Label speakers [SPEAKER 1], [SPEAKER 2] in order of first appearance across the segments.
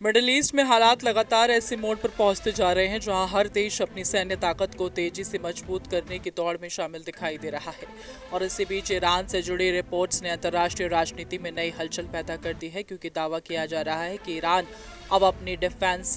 [SPEAKER 1] Middle east में हालात लगातार ऐसे मोड़ पर पहुंचते जा रहे हैं जहां हर देश अपनी सैन्य ताकत को तेजी से मजबूत करने की दौड़ में शामिल दिखाई दे रहा है। और इसी बीच ईरान से जुड़ी रिपोर्ट्स ने अंतर्राष्ट्रीय राजनीति में नई हलचल पैदा कर दी है, क्योंकि दावा किया जा रहा है कि ईरान अब अपनी डिफेंस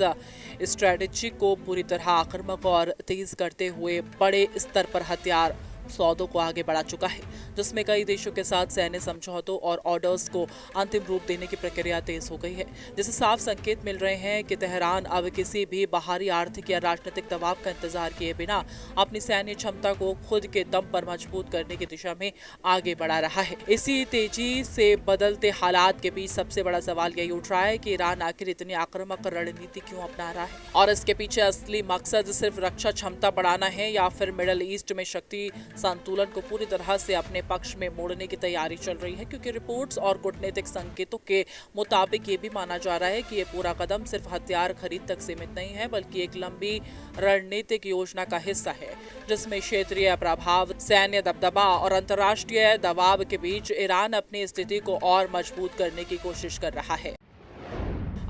[SPEAKER 1] स्ट्रेटेजी को पूरी तरह आक्रामक और तेज करते हुए बड़े स्तर पर हथियार सौदों को आगे बढ़ा चुका है, जिसमें कई देशों के साथ सैन्य समझौतों और ऑर्डर्स को अंतिम रूप देने की प्रक्रिया तेज हो गई है, जिससे साफ संकेत मिल रहे हैं कि तेहरान अब किसी भी बाहरी आर्थिक या राजनीतिक दबाव का इंतजार किए बिना अपनी सैन्य क्षमता को खुद के दम पर मजबूत करने की दिशा में आगे बढ़ा रहा है। इसी तेजी से बदलते हालात के बीच सबसे बड़ा सवाल यही उठ रहा है कि ईरान आखिर इतनी आक्रामक रणनीति क्यों अपना रहा है, और इसके पीछे असली मकसद सिर्फ रक्षा क्षमता बढ़ाना है या फिर मिडल ईस्ट में शक्ति संतुलन को पूरी तरह से अपने पक्ष में मोड़ने की तैयारी चल रही है। क्योंकि रिपोर्ट्स और कूटनीतिक संकेतों के मुताबिक ये भी माना जा रहा है कि ये पूरा कदम सिर्फ हथियार खरीद तक सीमित नहीं है, बल्कि एक लंबी रणनीतिक योजना का हिस्सा है, जिसमें क्षेत्रीय प्रभाव, सैन्य दबदबा और अंतर्राष्ट्रीय दबाव के बीच ईरान अपनी स्थिति को और मजबूत करने की कोशिश कर रहा है।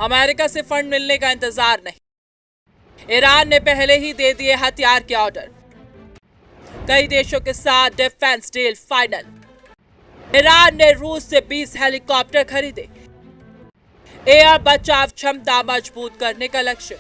[SPEAKER 1] अमेरिका से फंड मिलने का इंतजार नहीं, ईरान ने पहले ही दे दिए हथियार के ऑर्डर, कई देशों के साथ डिफेंस डील फाइनल। ईरान ने रूस से 20 हेलीकॉप्टर खरीदे, एयर बचाव क्षमता मजबूत करने का लक्ष्य।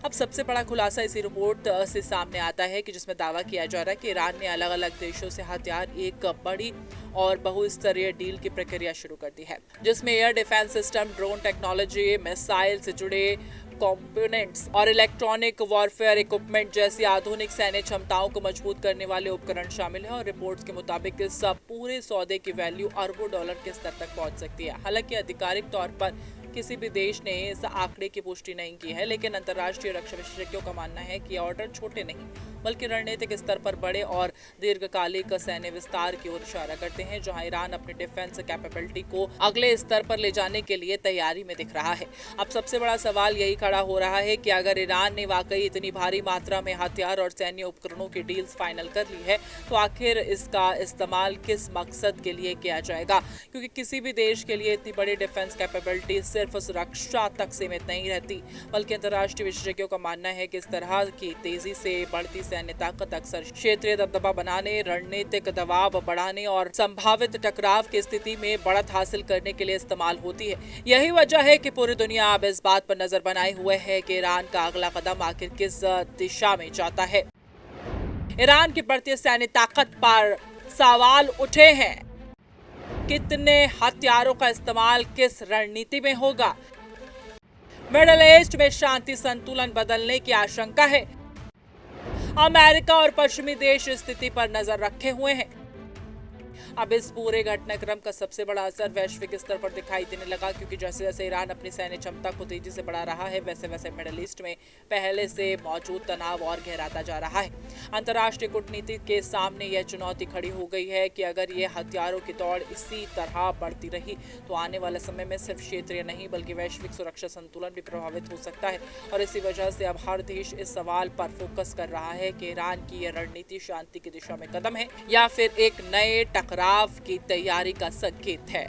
[SPEAKER 1] अब सबसे बड़ा खुलासा इसी रिपोर्ट से सामने आता है कि जिसमें दावा किया जा रहा है कि ईरान ने अलग अलग देशों से हथियार एक बड़ी और बहुस्तरीय डील की प्रक्रिया शुरू कर दी है, जिसमें air defence system, drone technology, missile से जुड़े कंपोनेंट्स और इलेक्ट्रॉनिक वॉरफेयर इक्विपमेंट जैसी आधुनिक सैन्य क्षमताओं को मजबूत करने वाले उपकरण शामिल हैं। और रिपोर्ट्स के मुताबिक इस पूरे सौदे की वैल्यू अरबों डॉलर के स्तर तक पहुंच सकती है। हालांकि आधिकारिक तौर पर किसी भी देश ने इस आंकड़े की पुष्टि नहीं की है, लेकिन अंतर्राष्ट्रीय रक्षा विशेषज्ञों का मानना है कि ऑर्डर छोटे नहीं बल्कि रणनीतिक स्तर पर बड़े और दीर्घकालिक सैन्य विस्तार की ओर इशारा करते हैं, जहां ईरान अपनी डिफेंस कैपेबिलिटी को अगले स्तर पर ले जाने के लिए तैयारी में दिख रहा है। अब सबसे बड़ा सवाल यही खड़ा हो रहा है कि अगर ईरान ने वाकई इतनी भारी मात्रा में हथियार और सैन्य उपकरणों की डील्स फाइनल कर ली है, तो आखिर इसका इस्तेमाल किस मकसद के लिए किया जाएगा? क्योंकि किसी भी देश के लिए इतनी बड़ी डिफेंस कैपेबिलिटी सिर्फ सुरक्षा तक सीमित नहीं रहती, बल्कि अंतर्राष्ट्रीय विशेषज्ञों का मानना है कि इस तरह की तेजी से बढ़ती सैन्य ताकत अक्सर क्षेत्रीय दबदबा बनाने, रणनीतिक दबाव बढ़ाने और संभावित टकराव की स्थिति में बढ़त हासिल करने के लिए इस्तेमाल होती है। यही वजह है कि पूरी दुनिया अब इस बात पर नजर बनाए हुए है कि ईरान का अगला कदम आखिर किस दिशा में जाता है। ईरान की बढ़ती सैन्य ताकत पर सवाल उठे हैं, कितने हथियारों का इस्तेमाल किस रणनीति में होगा? मिडिल ईस्ट में शांति संतुलन बदलने की आशंका है। अमेरिका और पश्चिमी देश स्थिति पर नजर रखे हुए हैं। अब इस पूरे घटनाक्रम का सबसे बड़ा असर वैश्विक स्तर पर दिखाई देने लगा, क्योंकि जैसे जैसे ईरान अपनी सैन्य क्षमता को तेजी से बढ़ा रहा है, वैसे वैसे मिडिल ईस्ट में पहले से मौजूद तनाव और गहराता जा रहा है। अंतर्राष्ट्रीय कूटनीति के सामने यह चुनौती खड़ी हो गई है कि अगर ये हथियारों की दौड़ इसी तरह बढ़ती रही तो आने वाले समय में सिर्फ क्षेत्रीय नहीं बल्कि वैश्विक सुरक्षा संतुलन भी प्रभावित हो सकता है। और इसी वजह से अब हर देश इस सवाल पर फोकस कर रहा है कि ईरान की यह रणनीति शांति की दिशा में कदम है या फिर एक नए टकराव की तैयारी का संकेत है।